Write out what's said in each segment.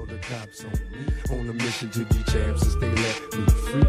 the cops on me. On a mission to be champs since they let me free.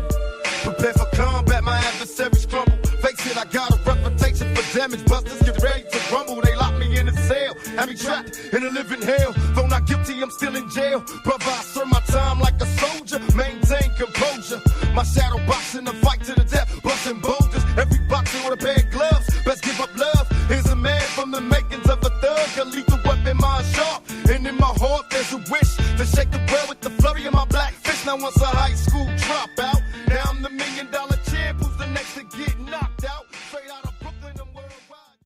Prepare for combat, my adversaries crumble. Face it, I got a reputation for damage. Busters get ready to rumble. They lock me in a cell, have me trapped in a living hell. Though not guilty, I'm still in jail. Brother, I serve my time like a soldier. Maintain composure. My shadow boxing the fight to the death, busting boulders. Every boxer with a pair of gloves. Best give up love. Here's a man from the makings of a thug. A lethal weapon, mind sharp. And in my heart, there's a wish to shake the world with the flurry of my black fist. Now once a high school dropout, now I'm the $1 million champ. Who's the next to get knocked out? Straight out of Brooklyn and worldwide.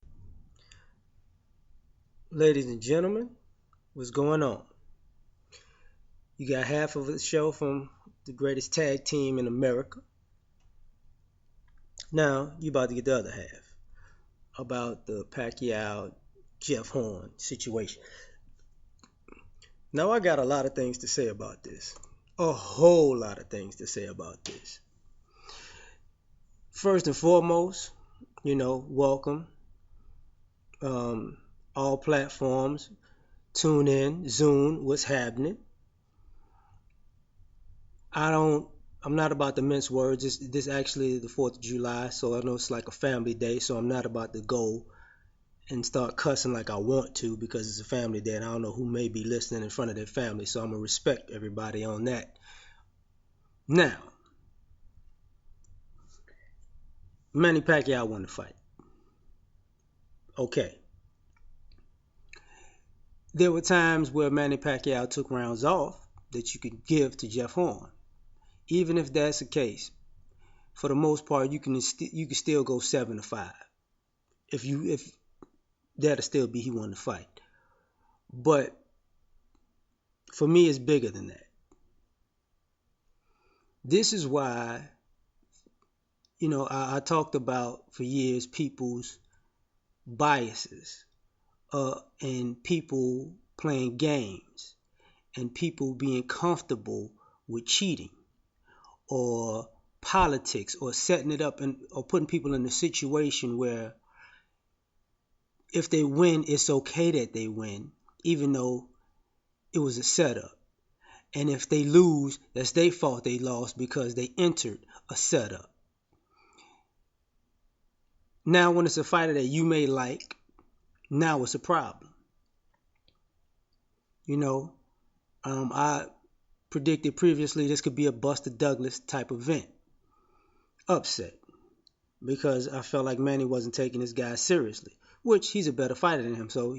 Ladies and gentlemen, what's going on? You got half of the show from the greatest tag team in America. Now, you about to get the other half about the Pacquiao Jeff Horn situation. Now, I got a lot of things to say about this. A whole lot of things to say about this. First and foremost, welcome. All platforms, tune in, Zoom, what's happening. I'm not about to mince words. This actually the 4th of July, so I know it's like a family day, so I'm not about to go and start cussing like I want to because it's a family day and I don't know who may be listening in front of their family, so I'm going to respect everybody on that. Now, Manny Pacquiao won the fight. Okay. There were times where Manny Pacquiao took rounds off that you could give to Jeff Horn. Even if that's the case, for the most part, you can still go 7-5. If that'll still be he won the fight. But for me, it's bigger than that. This is why, I talked about for years people's biases and people playing games and people being comfortable with cheating or politics or setting it up or putting people in a situation where if they win, it's okay that they win, even though it was a setup. And if they lose, that's their fault they lost because they entered a setup. Now, when it's a fighter that you may like, now it's a problem. I predicted previously this could be a Buster Douglas type event. Upset. Because I felt like Manny wasn't taking this guy seriously. Which, he's a better fighter than him. So,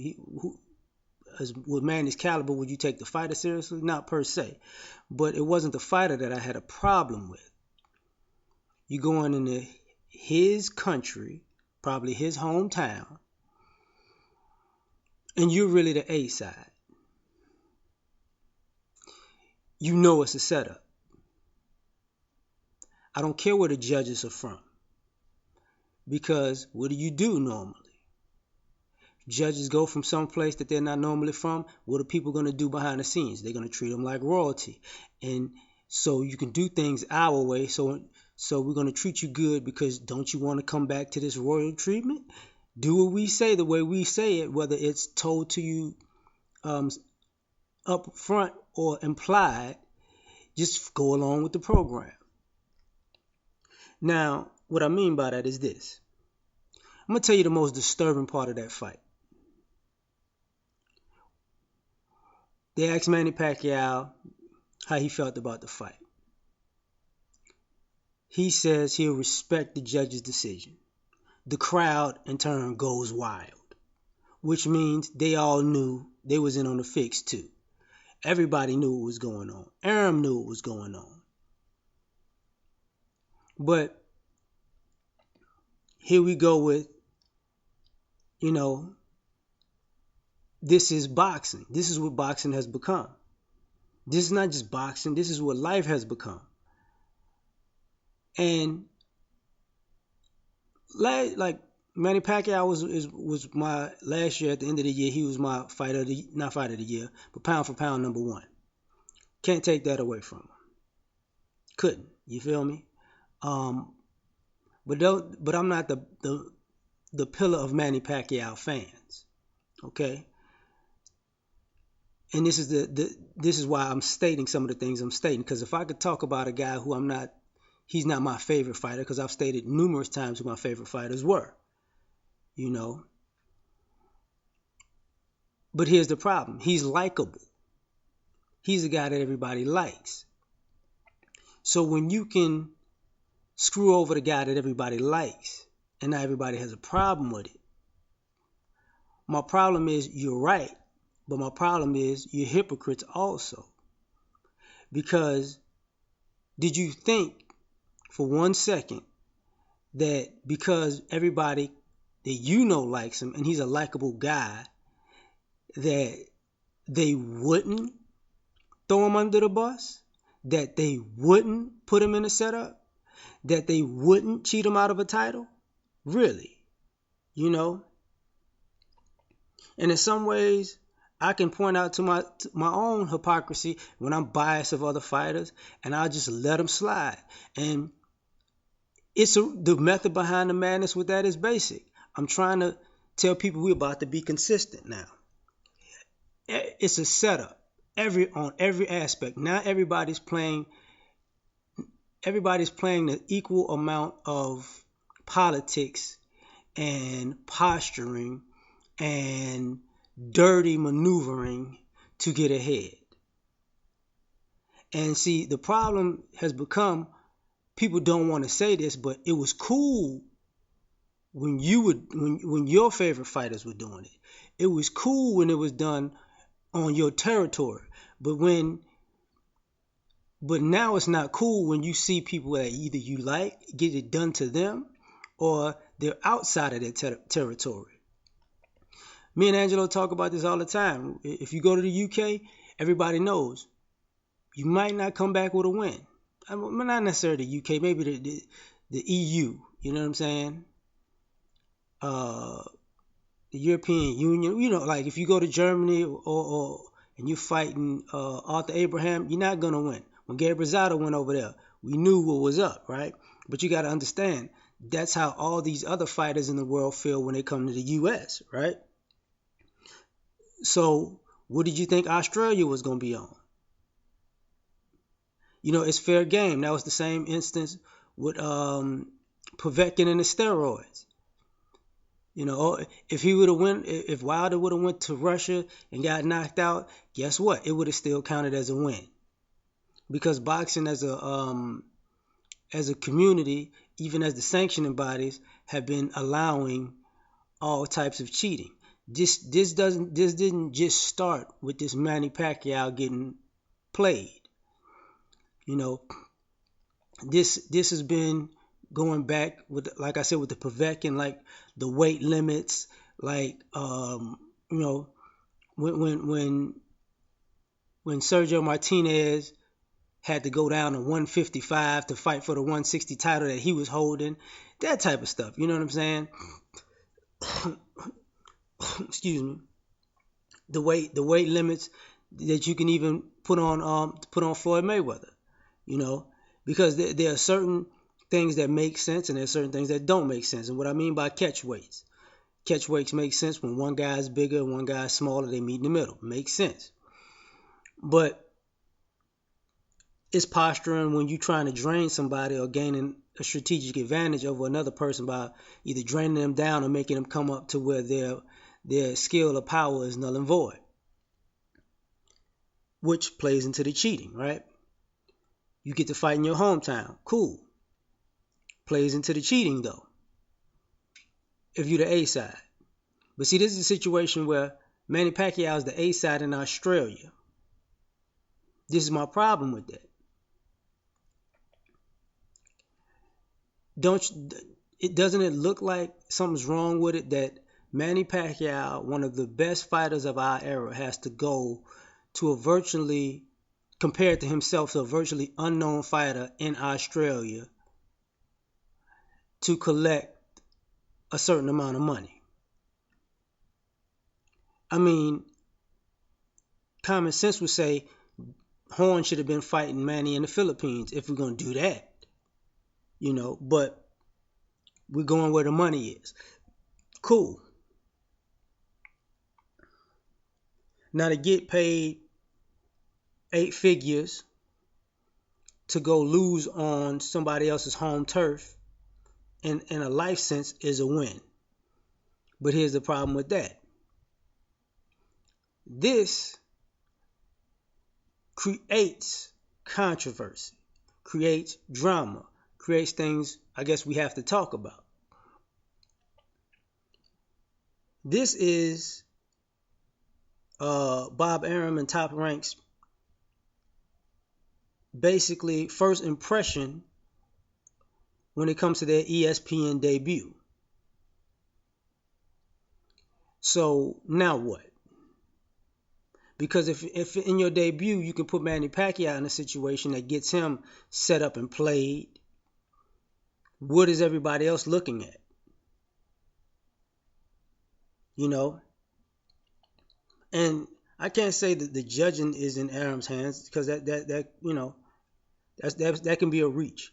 with Manny's caliber, would you take the fighter seriously? Not per se. But it wasn't the fighter that I had a problem with. You going into his country, probably his hometown, and you're really the A side. You know it's a setup. I don't care where the judges are from. Because what do you do normally? Judges go from some place that they're not normally from. What are people going to do behind the scenes? They're going to treat them like royalty. And so you can do things our way. So we're going to treat you good because don't you want to come back to this royal treatment? Do what we say the way we say it, whether it's told to you up front or implied. Just go along with the program. Now, what I mean by that is this. I'm going to tell you the most disturbing part of that fight. They asked Manny Pacquiao how he felt about the fight. He says he'll respect the judge's decision. The crowd, in turn, goes wild, which means they all knew they was in on the fix, too. Everybody knew what was going on. Aram knew what was going on. But here we go with, this is boxing. This is what boxing has become. This is not just boxing. This is what life has become. And like Manny Pacquiao was my last year at the end of the year. He was my not fighter of the year, but pound for pound number 1. Can't take that away from him. Couldn't. You feel me? But I'm not the pillar of Manny Pacquiao fans. Okay? And this is why I'm stating some of the things I'm stating. Because if I could talk about a guy who he's not my favorite fighter, because I've stated numerous times who my favorite fighters were, you know. But here's the problem. He's likable. He's a guy that everybody likes. So when you can screw over the guy that everybody likes, and not everybody has a problem with it, my problem is you're right, but my problem is you're hypocrites also. Because did you think for 1 second that because everybody that you know likes him and he's a likable guy, that they wouldn't throw him under the bus? That they wouldn't put him in a setup? That they wouldn't cheat him out of a title? Really? You know? And in some ways, I can point out to my own hypocrisy when I'm biased of other fighters, and I'll just let them slide. And the method behind the madness with that is basic. I'm trying to tell people we're about to be consistent now. It's a setup on every aspect. Not everybody's playing the equal amount of politics and posturing and dirty maneuvering to get ahead. And see, the problem has become, people don't want to say this, but it was cool when your favorite fighters were doing it. It was cool when it was done on your territory. But now it's not cool when you see people that either you like get it done to them, or they're outside of their territory. Me and Angelo talk about this all the time. If you go to the UK, everybody knows you might not come back with a win. I mean, not necessarily the UK, maybe the EU. You know what I'm saying? The European Union. You know, like if you go to Germany and you're fighting Arthur Abraham, you're not gonna win. When Gabriel Zada went over there, we knew what was up, right? But you got to understand, that's how all these other fighters in the world feel when they come to the U.S., right? So what did you think Australia was going to be on? You know, it's fair game. That was the same instance with Povetkin and the steroids. You know, if Wilder would have went to Russia and got knocked out, guess what? It would have still counted as a win. Because boxing as a community, even as the sanctioning bodies, have been allowing all types of cheating. This didn't just start with this Manny Pacquiao getting played. You know, this has been going back with, like I said, with the Povetkin, like the weight limits, like you know, when Sergio Martinez had to go down to 155 to fight for the 160 title that he was holding, that type of stuff. You know what I'm saying? Excuse me. The weight limits that you can even put on Floyd Mayweather. You know, because there are certain things that make sense and there are certain things that don't make sense. And what I mean by catch weights make sense when one guy is bigger and one guy is smaller. They meet in the middle. Makes sense. But it's posturing when you're trying to drain somebody or gaining a strategic advantage over another person by either draining them down or making them come up to where their skill or power is null and void, which plays into the cheating, right? You get to fight in your hometown. Cool. Plays into the cheating, though, if you're the A side. But see, this is a situation where Manny Pacquiao is the A side in Australia. This is my problem with that. Doesn't it look like something's wrong with it that Manny Pacquiao, one of the best fighters of our era, has to go to compared to himself, to a virtually unknown fighter in Australia to collect a certain amount of money? I mean, common sense would say Horn should have been fighting Manny in the Philippines if we're going to do that. You know, but we're going where the money is. Cool. Now, to get paid 8 figures to go lose on somebody else's home turf in a life sense is a win. But here's the problem with that. This creates controversy, creates drama, creates things I guess we have to talk about. This is Bob Arum and Top Ranks basically first impression when it comes to their ESPN debut. So now what? Because if in your debut you can put Manny Pacquiao in a situation that gets him set up and played, what is everybody else looking at? You know? And I can't say that the judging is in Arum's hands, because that you know, that can be a reach.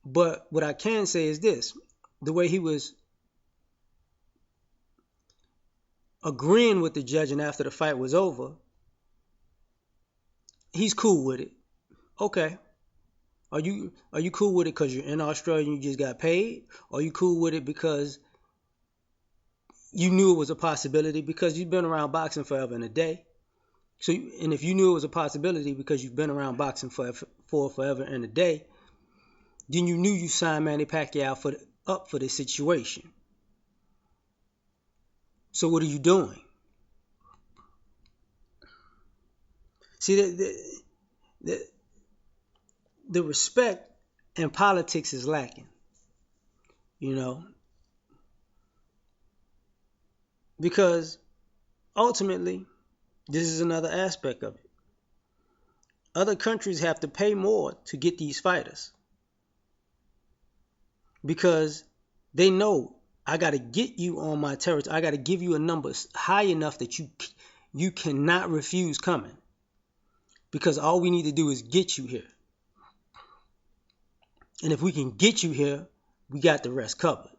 But what I can say is this: the way he was agreeing with the judging after the fight was over, he's cool with it. Okay. Are you cool with it because you're in Australia and you just got paid? Or are you cool with it because you knew it was a possibility because you've been around boxing forever and a day? So, and if you knew it was a possibility because you've been around boxing for forever and a day, then you knew you signed Manny Pacquiao up for this situation. So what are you doing? See, the respect in politics is lacking, you know, because ultimately, this is another aspect of it. Other countries have to pay more to get these fighters because they know, I got to get you on my territory. I got to give you a number high enough that you cannot refuse coming, because all we need to do is get you here. And if we can get you here, we got the rest covered.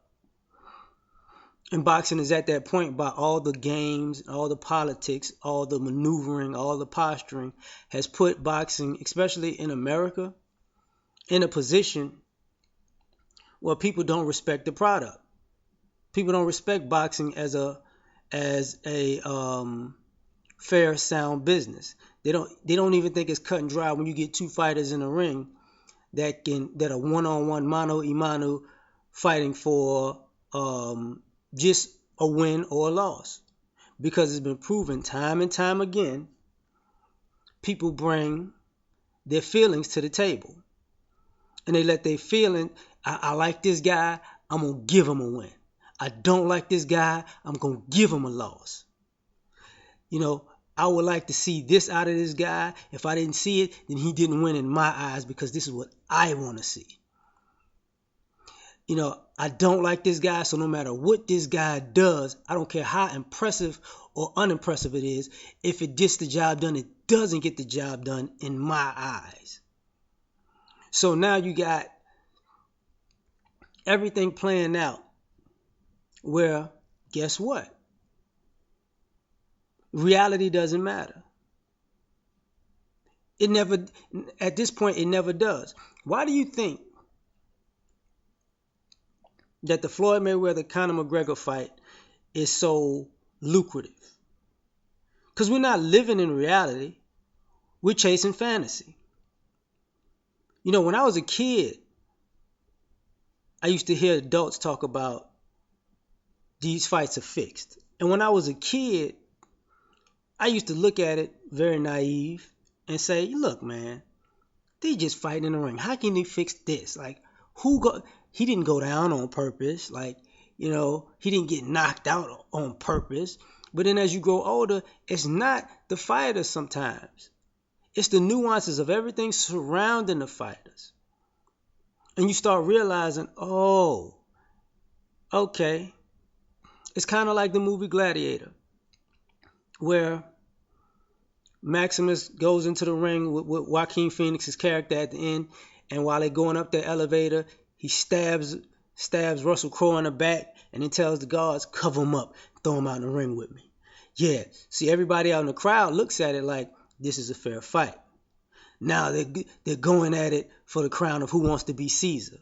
And boxing is at that point by all the games, all the politics, all the maneuvering, all the posturing has put boxing, especially in America, in a position where people don't respect the product. People don't respect boxing as a fair, sound business. They don't even think it's cut and dry when you get two fighters in a ring that are one-on-one, mano a mano, fighting for just a win or a loss. Because it's been proven time and time again, people bring their feelings to the table. And they let their feeling, I like this guy, I'm going to give him a win. I don't like this guy, I'm going to give him a loss. You know, I would like to see this out of this guy. If I didn't see it, then he didn't win in my eyes, because this is what I want to see. You know, I don't like this guy, so no matter what this guy does, I don't care how impressive or unimpressive it is, if it gets the job done, it doesn't get the job done in my eyes. So now you got everything playing out where, guess what? Reality doesn't matter. It never, at this point, it never does. Why do you think that the Floyd Mayweather-Conor McGregor fight is so lucrative? Because we're not living in reality. We're chasing fantasy. You know, when I was a kid, I used to hear adults talk about these fights are fixed. And when I was a kid, I used to look at it very naive and say, look, man, they just fighting in the ring. How can they fix this? Like, he didn't go down on purpose. Like, you know, he didn't get knocked out on purpose. But then as you grow older, it's not the fighters sometimes. It's the nuances of everything surrounding the fighters. And you start realizing, oh, okay. It's kind of like the movie Gladiator, where Maximus goes into the ring with Joaquin Phoenix's character at the end, and while they're going up the elevator, he stabs Russell Crowe in the back, and then tells the guards, cover him up, throw him out in the ring with me. Yeah, see, everybody out in the crowd looks at it like, this is a fair fight. Now they're going at it for the crown of who wants to be Caesar.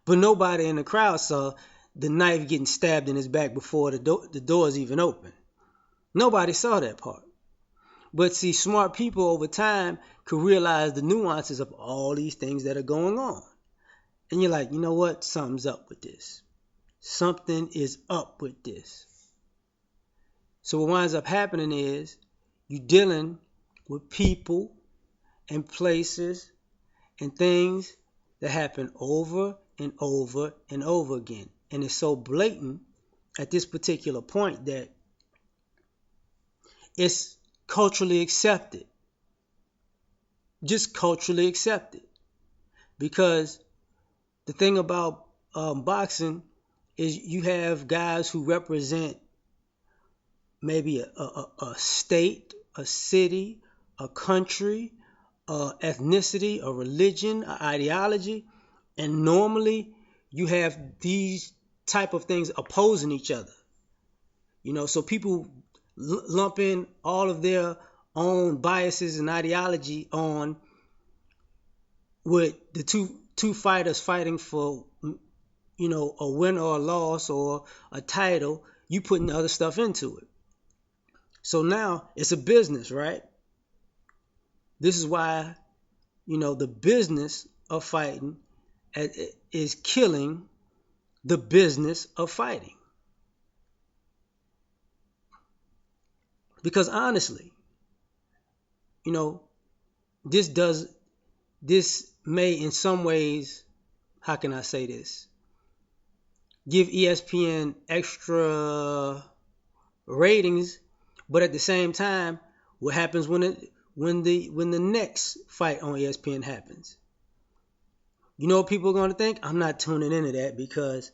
But nobody in the crowd saw the knife getting stabbed in his back before the doors even open. Nobody saw that part. But see, smart people over time could realize the nuances of all these things that are going on. And you're like, you know what? Something's up with this. Something is up with this. So what winds up happening is you're dealing with people and places and things that happen over and over and over again. And it's so blatant at this particular point that it's culturally accepted. Just culturally accepted. Because the thing about boxing is you have guys who represent maybe a state, a city, a country, ethnicity, a religion, an ideology, and normally you have these type of things opposing each other. So people lump in all of their own biases and ideology on with the two fighters fighting for, a win or a loss or a title. You putting other stuff into it. So now it's a business, right? This is why, the business of fighting is killing the business of fighting. Because honestly, this may in some ways, how can I say this? Give ESPN extra ratings, but at the same time, what happens when the next fight on ESPN happens? You know what people are going to think? I'm not tuning into that because,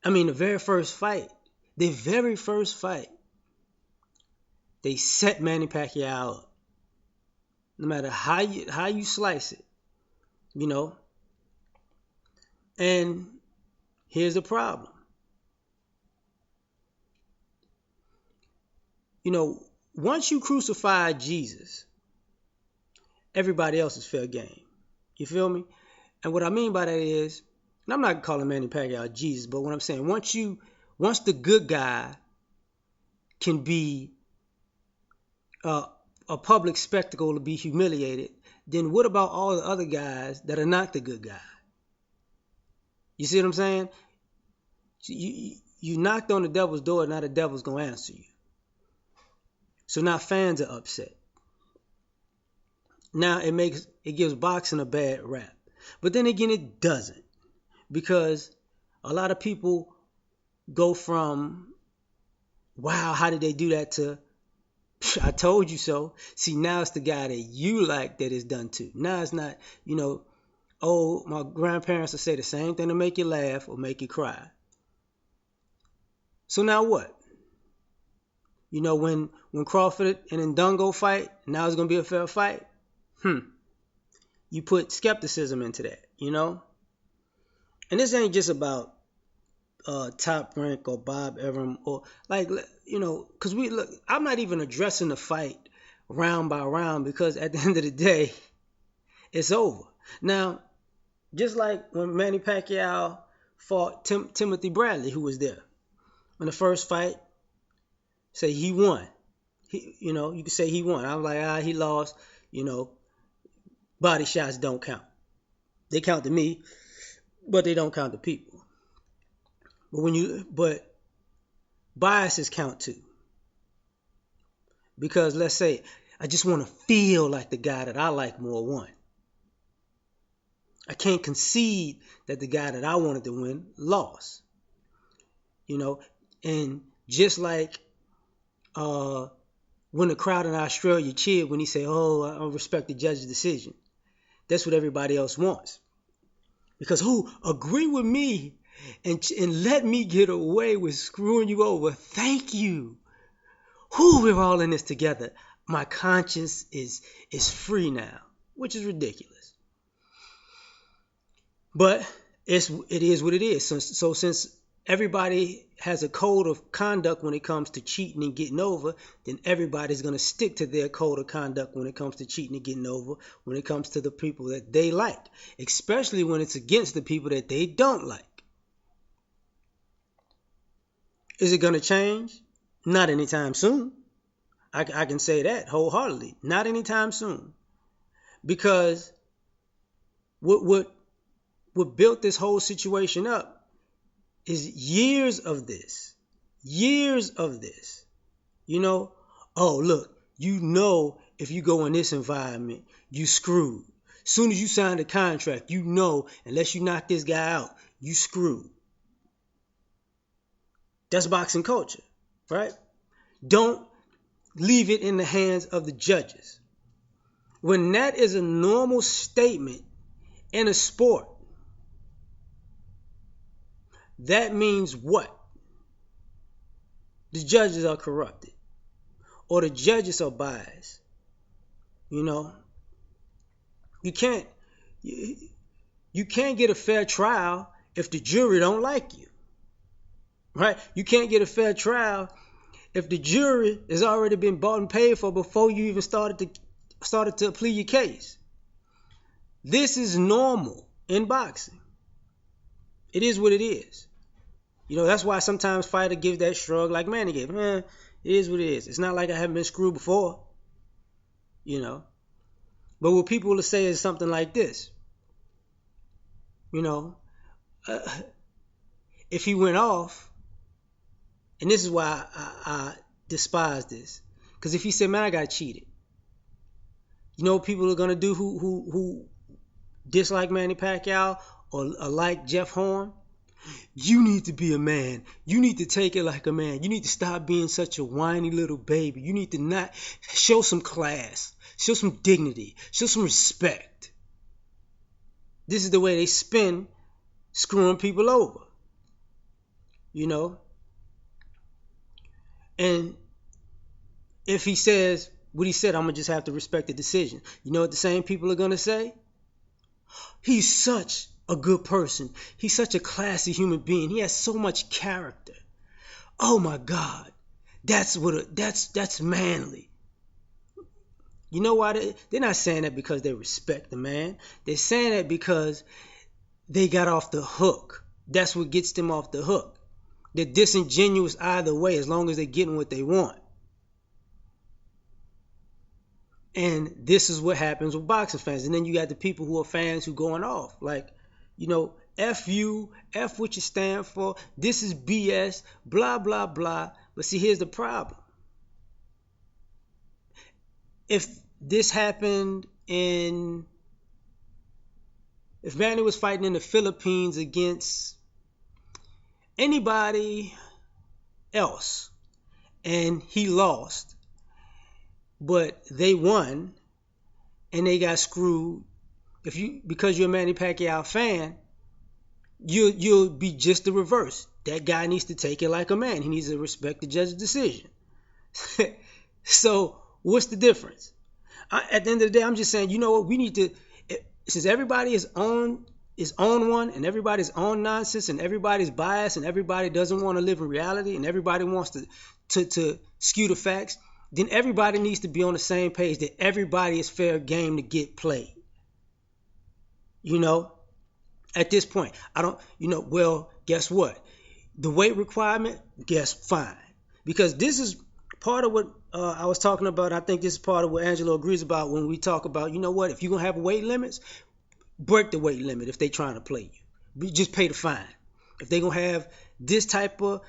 the very first fight, they set Manny Pacquiao up. No matter how you slice it, And here's the problem. Once you crucify Jesus, everybody else is fair game. You feel me? And what I mean by that is, and I'm not calling Manny Pacquiao Jesus, but what I'm saying, once the good guy can be a public spectacle to be humiliated, then what about all the other guys that are not the good guy? You see what I'm saying? You knocked on the devil's door, now the devil's going to answer you. So now fans are upset. Now it gives boxing a bad rap. But then again, it doesn't. Because a lot of people go from, wow, how did they do that, to, I told you so. See, now it's the guy that you like that is done to. Now it's not, my grandparents will say the same thing to make you laugh or make you cry. So now what? When Crawford and Ndongo fight, now it's going to be a fair fight. You put skepticism into that, And this ain't just about Top Rank or Bob Arum or because I'm not even addressing the fight round by round because at the end of the day, it's over. Now, just like when Manny Pacquiao fought Timothy Bradley, who was there. In the first fight, say he won. You could say he won. I was like, he lost. Body shots don't count. They count to me, but they don't count to people. But biases count too. Because let's say I just want to feel like the guy that I like more won. I can't concede that the guy that I wanted to win lost. And just like when the crowd in Australia cheered when he said, I respect the judge's decision. That's what everybody else wants. Because agree with me and let me get away with screwing you over. Thank you. We're all in this together. My conscience is free now, which is ridiculous. But it is what it is. So since everybody has a code of conduct when it comes to cheating and getting over, then everybody's going to stick to their code of conduct when it comes to cheating and getting over, when it comes to the people that they like, especially when it's against the people that they don't like. Is it going to change? Not anytime soon. I can say that wholeheartedly. Not anytime soon. Because what built this whole situation up is years of this. Years of this. You know, oh, look, you know if you go in this environment, you screwed. Soon as you sign the contract, you know, unless you knock this guy out, you screwed. That's boxing culture, right? Don't leave it in the hands of the judges. When that is a normal statement in a sport, that means what? The judges are corrupted, or the judges are biased. You know, you can't get a fair trial if the jury don't like you, right? You can't get a fair trial if the jury has already been bought and paid for before you even started to plead your case. This is normal in boxing. It is what it is. You know, that's why sometimes fighter gives that shrug like Manny gave. It is what it is. It's not like I haven't been screwed before. You know. But what people will say is something like this. You know, if he went off, and this is why I despise this. Because if he said, man, I got cheated. You know what people are going to do who dislike Manny Pacquiao or like Jeff Horn? You need to be a man. You need to take it like a man. You need to stop being such a whiny little baby. You need to not show some class, show some dignity, show some respect. This is the way they spin screwing people over. You know? And if he says what he said, I'm going to just have to respect the decision. You know what the same people are going to say? He's such a good person. He's such a classy human being. He has so much character. Oh my God. That's manly. You know why? They're not saying that because they respect the man. They're saying that because they got off the hook. That's what gets them off the hook. They're disingenuous either way as long as they're getting what they want. And this is what happens with boxing fans. And then you got the people who are fans who going off. Like, you know, F you, F what you stand for. This is BS, blah, blah, blah. But see, here's the problem. If this happened if Manny was fighting in the Philippines against anybody else and he lost, but they won and they got screwed, because you're a Manny Pacquiao fan, you'll be just the reverse. That guy needs to take it like a man. He needs to respect the judge's decision. So what's the difference? At the end of the day, I'm just saying, you know what, we need to, since everybody is on one and everybody's on nonsense and everybody's biased and everybody doesn't want to live in reality and everybody wants to skew the facts, then everybody needs to be on the same page that everybody is fair game to get played. You know, at this point, well, guess what? The weight requirement, fine. Because this is part of what I was talking about. I think this is part of what Angelo agrees about when we talk about, you know what, if you're going to have weight limits, break the weight limit if they're trying to play you. Just pay the fine. If they're going to have this type of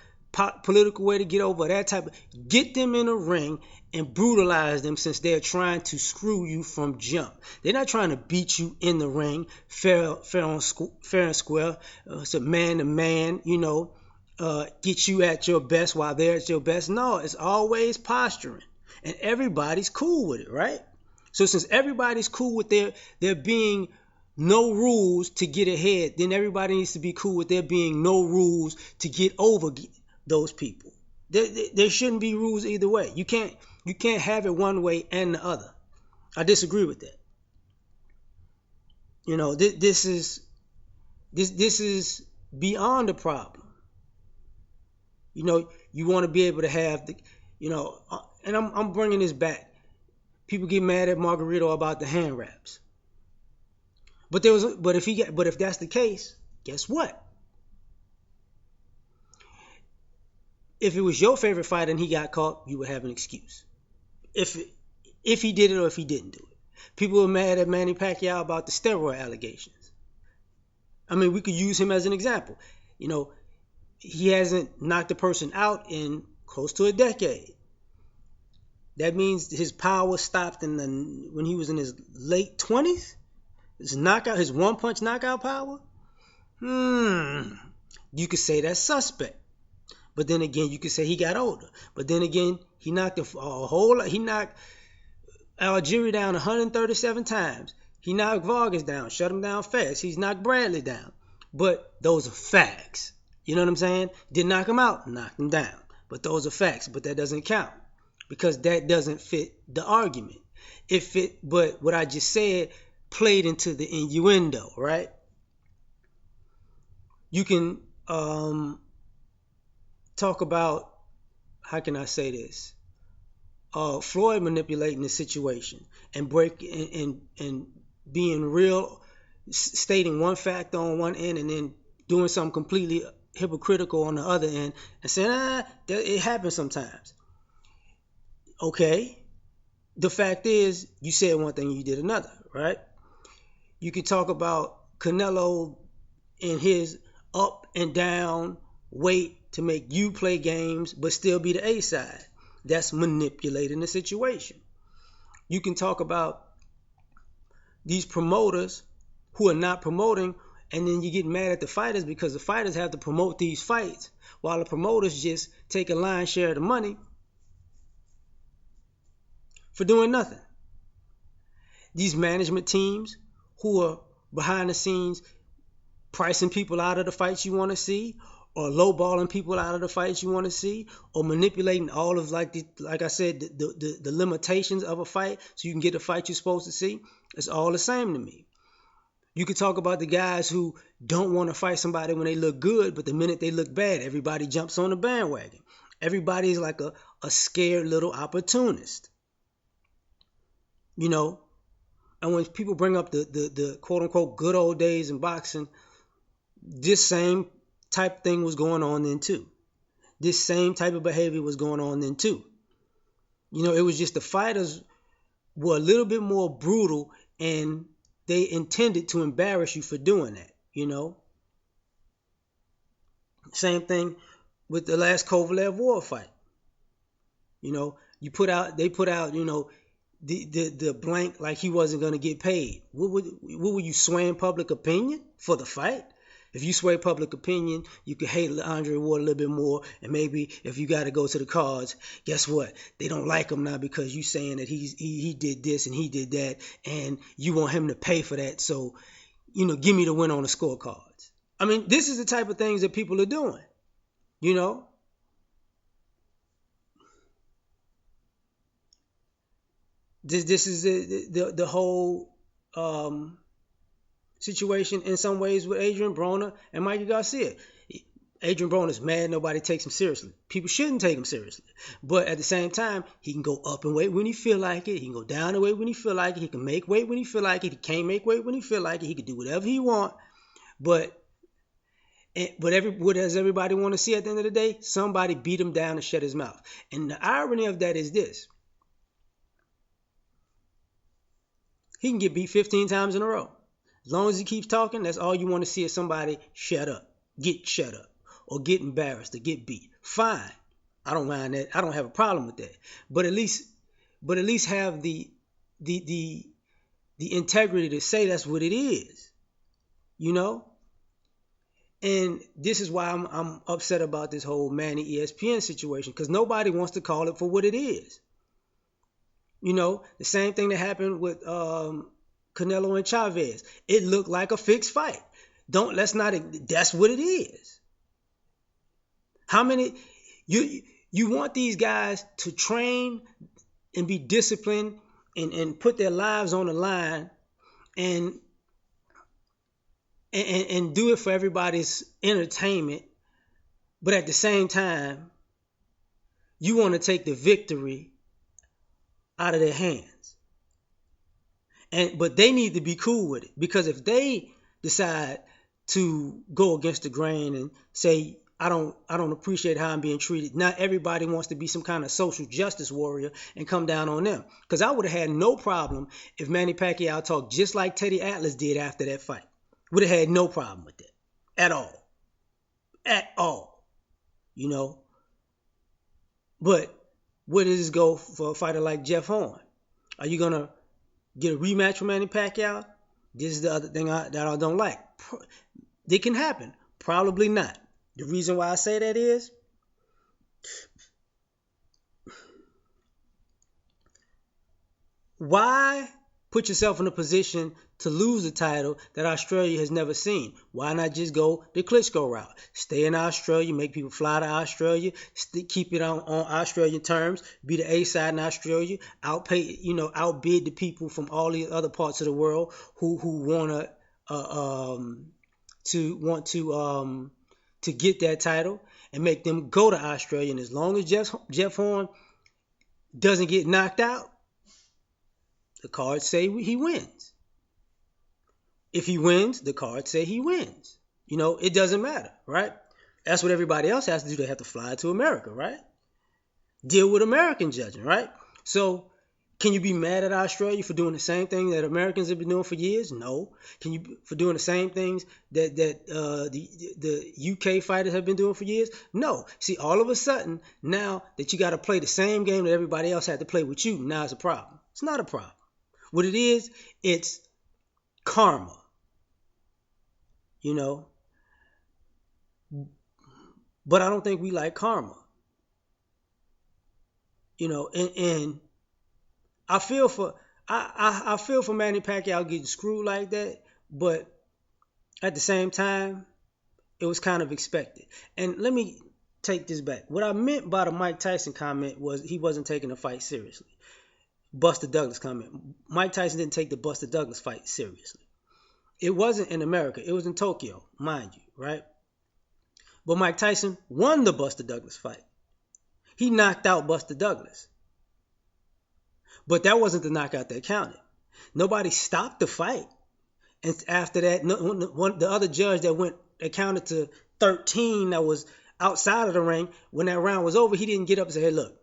political way to get over that type of, get them in a ring and brutalize them, since they're trying to screw you from jump. They're not trying to beat you in the ring, fair and square. It's a man to man, you know, get you at your best while they're at your best. No, it's always posturing, and everybody's cool with it, right? So since everybody's cool with there being no rules to get ahead, then everybody needs to be cool with there being no rules to get over those people. There shouldn't be rules either way. You can't have it one way and the other. I disagree with that. You know, this is beyond a problem. You know, you want to be able to have the, you know, and I'm bringing this back. People get mad at Margarito about the hand wraps. But if that's the case, guess what? If it was your favorite fighter and he got caught, you would have an excuse. If he did it or if he didn't do it. People were mad at Manny Pacquiao about the steroid allegations. I mean, we could use him as an example. You know, he hasn't knocked a person out in close to a decade. That means his power stopped when he was in his late 20s. His one-punch knockout power. You could say that's suspect. But then again, you could say he got older. But then again, he knocked a whole lot. He knocked Algieri down 137 times. He knocked Vargas down, shut him down fast. He's knocked Bradley down. But those are facts. You know what I'm saying? Didn't knock him out, knocked him down. But those are facts. But that doesn't count because that doesn't fit the argument. But what I just said played into the innuendo, right? You can talk about, how can I say this? Floyd manipulating the situation and and being real, stating one fact on one end and then doing something completely hypocritical on the other end and saying, it happens sometimes. Okay. The fact is, you said one thing and you did another, right? You could talk about Canelo and his up and down weight to make you play games but still be the A side. That's manipulating the situation. You can talk about these promoters who are not promoting, and then you get mad at the fighters because the fighters have to promote these fights while the promoters just take a lion's share of the money for doing nothing. These management teams who are behind the scenes pricing people out of the fights you want to see, or lowballing people out of the fights you want to see, or manipulating all of, like I said, the limitations of a fight so you can get the fight you're supposed to see. It's all the same to me. You could talk about the guys who don't want to fight somebody when they look good, but the minute they look bad, everybody jumps on the bandwagon. Everybody's like a scared little opportunist. You know? And when people bring up the quote-unquote good old days in boxing, this same type thing was going on then too. This same type of behavior was going on then too. You know, it was just the fighters were a little bit more brutal and they intended to embarrass you for doing that, you know. Same thing with the last Kovalev war fight. You know, they put out, you know, the blank like he wasn't going to get paid. What were you swaying public opinion for the fight? If you sway public opinion, you could hate Andre Ward a little bit more. And maybe if you got to go to the cards, guess what? They don't like him now because you saying that he did this and he did that. And you want him to pay for that. So, you know, give me the win on the scorecards. I mean, this is the type of things that people are doing. You know? This is the whole situation in some ways with Adrien Broner and Mikey Garcia. Adrien Broner's mad nobody takes him seriously. People shouldn't take him seriously. But at the same time, he can go up in weight when he feel like it. He can go down in weight when he feel like it. He can make weight when he feel like it. He can't make weight when he feel like it. He can do whatever he want. But what does everybody want to see at the end of the day? Somebody beat him down and shut his mouth. And the irony of that is this. He can get beat 15 times in a row. As long as he keeps talking, that's all you want to see is somebody shut up, get shut up, or get embarrassed, or get beat. Fine. I don't mind that. I don't have a problem with that. But at least have the integrity to say that's what it is. You know? And this is why I'm upset about this whole Manny ESPN situation, because nobody wants to call it for what it is. You know, the same thing that happened with Canelo and Chavez. It looked like a fixed fight. That's what it is. How many, you want these guys to train and be disciplined and put their lives on the line and do it for everybody's entertainment, But at the same time, you want to take the victory out of their hands. But they need to be cool with it, because if they decide to go against the grain and say, I don't appreciate how I'm being treated. Not everybody wants to be some kind of social justice warrior and come down on them. Because I would have had no problem if Manny Pacquiao talked just like Teddy Atlas did after that fight. Would have had no problem with that at all. At all. You know. But where does this go for a fighter like Jeff Horn? Are you going to get a rematch with Manny Pacquiao? This is the other thing that I don't like. It can happen. Probably not. The reason why I say that is why put yourself in a position to lose a title that Australia has never seen? Why not just go the Klitschko route? Stay in Australia, make people fly to Australia, keep it on Australian terms, be the A side in Australia, outbid the people from all the other parts of the world who want to get that title, and make them go to Australia. And as long as Jeff Horn doesn't get knocked out, the cards say he wins. If he wins, the cards say he wins. You know, it doesn't matter, right? That's what everybody else has to do. They have to fly to America, right? Deal with American judging, right? So can you be mad at Australia for doing the same thing that Americans have been doing for years? No. Can you for doing the same things that the UK fighters have been doing for years? No. See, all of a sudden, now that you got to play the same game that everybody else had to play with you, now it's a problem. It's not a problem. What it is, it's karma. You know? But I don't think we like karma. You know, and I feel for Manny Pacquiao getting screwed like that, but at the same time, it was kind of expected. And let me take this back. What I meant by the Mike Tyson comment was he wasn't taking the fight seriously. Buster Douglas comment. Mike Tyson didn't take the Buster Douglas fight seriously. It wasn't in America. It was in Tokyo, mind you, right? But Mike Tyson won the Buster Douglas fight. He knocked out Buster Douglas. But that wasn't the knockout that counted. Nobody stopped the fight. And after that, the other judge that counted to 13 that was outside of the ring, when that round was over, he didn't get up and say, hey, look,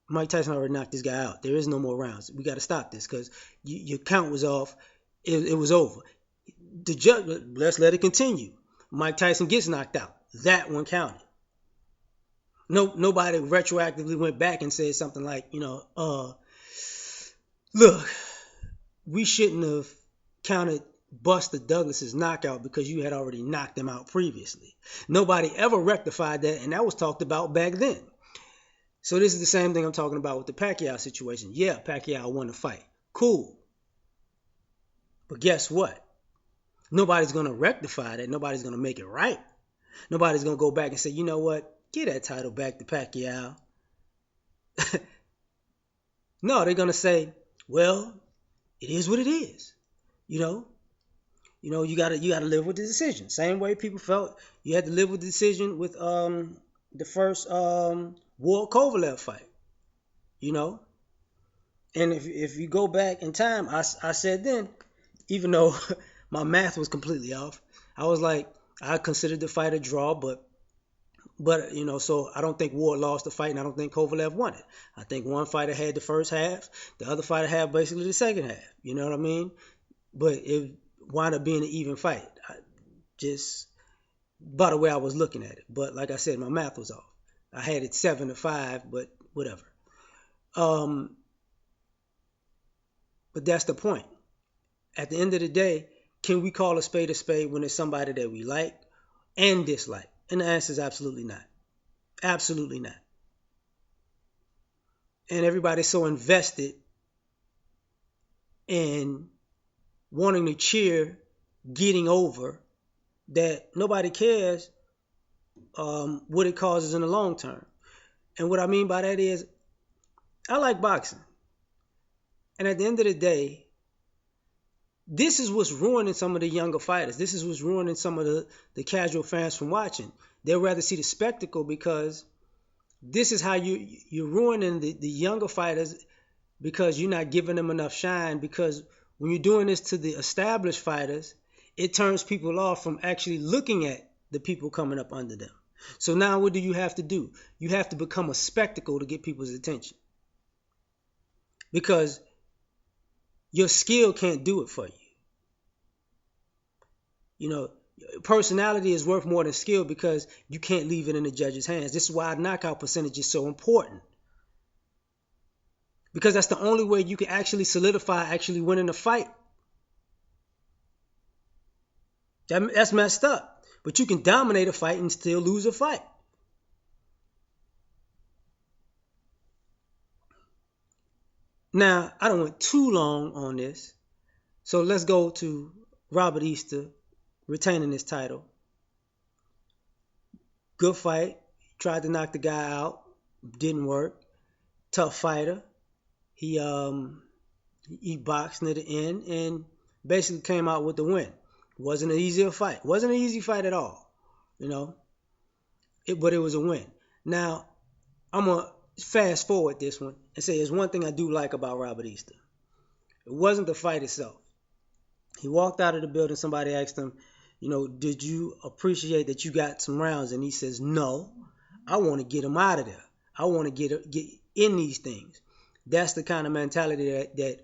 Mike Tyson already knocked this guy out. There is no more rounds. We got to stop this because your count was off. It was over. The judge, let's let it continue. Mike Tyson gets knocked out. That one counted. Nobody retroactively went back and said something like, look, we shouldn't have counted Buster Douglas's knockout because you had already knocked him out previously. Nobody ever rectified that, and that was talked about back then. So this is the same thing I'm talking about with the Pacquiao situation. Yeah, Pacquiao won the fight. Cool. But guess what? Nobody's going to rectify that. Nobody's going to make it right. Nobody's going to go back and say, you know what? Give that title back to Pacquiao. No, they're going to say, well, it is what it is. You know, you got to live with the decision. Same way people felt you had to live with the decision with the first Ward Kovalev fight. You know? And if you go back in time, I said then, even though my math was completely off, I was like, I considered the fight a draw, but so I don't think Ward lost the fight, and I don't think Kovalev won it. I think one fighter had the first half, the other fighter had basically the second half. You know what I mean? But it wound up being an even fight. Just by the way I was looking at it. But like I said, my math was off. I had it 7-5, but whatever. But that's the point. At the end of the day, can we call a spade when it's somebody that we like and dislike? And the answer is absolutely not. Absolutely not. And everybody's so invested in wanting to cheer getting over that nobody cares what it causes in the long term. And what I mean by that is, I like boxing. And at the end of the day, this is what's ruining some of the younger fighters. This is what's ruining some of the casual fans from watching. They'd rather see the spectacle, because this is how you're ruining the younger fighters, because you're not giving them enough shine. Because when you're doing this to the established fighters, it turns people off from actually looking at the people coming up under them. So now what do you have to do? You have to become a spectacle to get people's attention, because your skill can't do it for you. You know, personality is worth more than skill, because you can't leave it in the judge's hands. This is why knockout percentage is so important, because that's the only way you can actually solidify actually winning a fight. That's messed up. But you can dominate a fight and still lose a fight. Now, I don't want too long on this, so let's go to Robert Easter retaining his title. Good fight. Tried to knock the guy out. Didn't work. Tough fighter. He boxed near the end and basically came out with the win. Wasn't an easy fight. Wasn't an easy fight at all, you know. But it was a win. Now, I'm going to fast forward this one and say there's one thing I do like about Robert Easter. It wasn't the fight itself. He walked out of the building. Somebody asked him, you know, did you appreciate that you got some rounds? And he says, no, I want to get him out of there. I want to get in these things. That's the kind of mentality that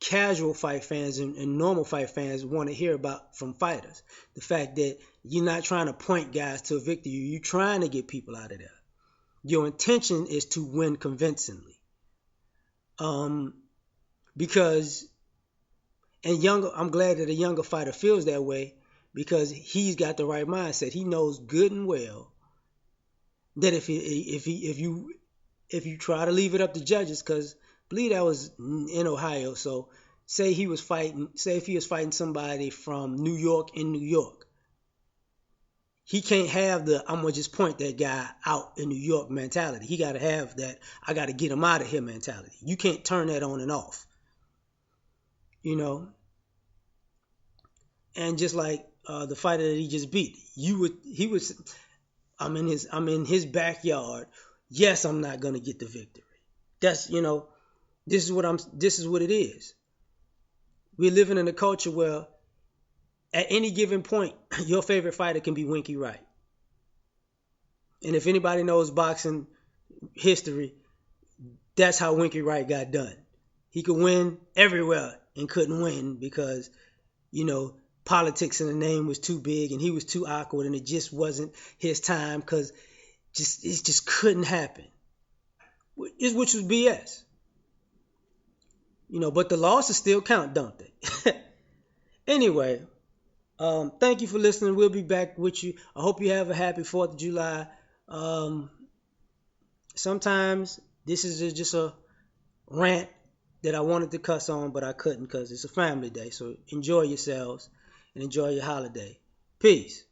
casual fight fans and normal fight fans want to hear about from fighters. The fact that you're not trying to point guys to a victory. You're trying to get people out of there. Your intention is to win convincingly. Because, I'm glad that a younger fighter feels that way, because he's got the right mindset. He knows good and well that if you try to leave it up to judges, because I believe that was in Ohio. So say if he was fighting somebody from New York in New York, he can't have the I'm going to just point that guy out in New York mentality. He got to have that I got to get him out of here mentality. You can't turn that on and off. You know? And just like the fighter that he just beat, I'm in his backyard. Yes, I'm not going to get the victory. That's, you know, this is what it is. We're living in a culture where at any given point, your favorite fighter can be Winky Wright. And if anybody knows boxing history, that's how Winky Wright got done. He could win everywhere and couldn't win because, you know, politics in the name was too big and he was too awkward and it just wasn't his time because it just couldn't happen. Which was BS. You know, but the losses still count, don't they? Anyway, thank you for listening. We'll be back with you. I hope you have a happy 4th of July. Sometimes this is just a rant that I wanted to cuss on, but I couldn't because it's a family day. So enjoy yourselves and enjoy your holiday. Peace.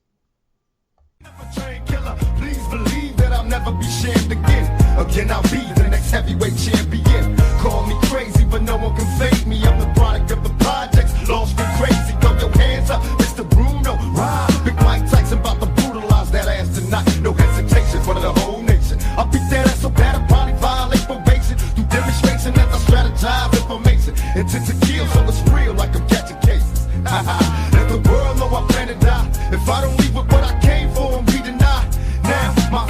Please believe that I'll never be shamed again. Again, I'll be the next heavyweight champion. Call me crazy, but no one can fade me. I'm the product of the projects, lost and crazy. Throw your hands up, Mr. Bruno. Ride, Big Mike Tyson about to brutalize that ass tonight. No hesitation for the whole nation. I'll beat that ass so bad I'll probably violate probation. Through demonstration as I strategize information. Intent to kill, so it's real like I'm catching cases. Let the world know I plan to die. If I don't leave with what I came for and be denied. Now, my